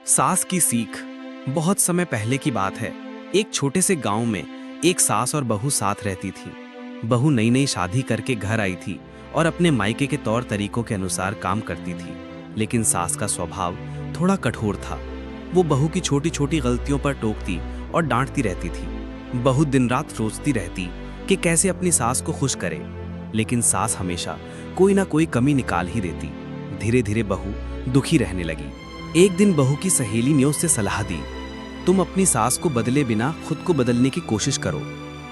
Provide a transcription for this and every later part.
सास की सीख। बहुत समय पहले की बात है। एक छोटे से गांव में एक सास और बहू साथ रहती थी। बहू नई नई शादी करके घर आई थी और अपने मायके के तौर तरीकों के अनुसार काम करती थी। लेकिन सास का स्वभाव थोड़ा कठोर था। वो बहू की छोटी छोटी गलतियों पर टोकती और डांटती रहती थी। बहू दिन रात सोचती रहती कि कैसे अपनी सास को खुश करे, लेकिन सास हमेशा कोई ना कोई कमी निकाल ही देती। धीरे धीरे बहू दुखी रहने लगी। एक दिन बहू की सहेली ने उससे सलाह दी, तुम अपनी सास को बदले बिना खुद को बदलने की कोशिश करो।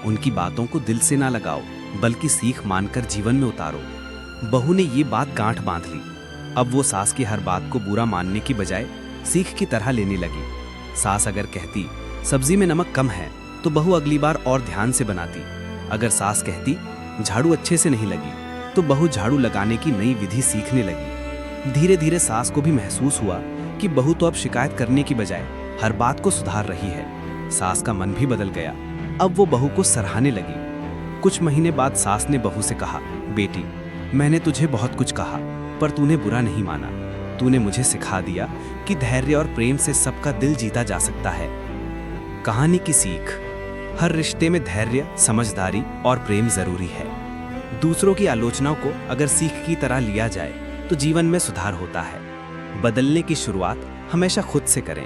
उनकी बातों को दिल से ना लगाओ, बल्कि सीख मानकर जीवन में उतारो। बहू ने ये बात गांठ बांध ली। अब वो सास की हर बात को बुरा मानने की बजाय सीख की तरह लेने लगी। सास अगर कहती सब्जी में नमक कम है, तो बहू अगली बार और ध्यान से बनाती। अगर सास कहती झाड़ू अच्छे से नहीं लगी, तो बहू झाड़ू लगाने की नई विधि सीखने लगी। धीरे धीरे सास को भी महसूस हुआ कि बहू तो अब शिकायत करने की बजाय हर बात को सुधार रही है। सास का मन भी बदल गया। अब वो बहू को सराहने लगी। कुछ महीने बाद सास ने बहू से कहा, बेटी, मैंने तुझे बहुत कुछ कहा, पर तूने बुरा नहीं माना। तूने मुझे सिखा दिया कि धैर्य और प्रेम से सबका दिल जीता जा सकता है। कहानी की सीख। हर रिश्ते में धैर्य, समझदारी और प्रेम जरूरी है। दूसरों की आलोचनाओं को अगर सीख की तरह लिया जाए तो जीवन में सुधार होता है। बदलने की शुरुआत हमेशा खुद से करें।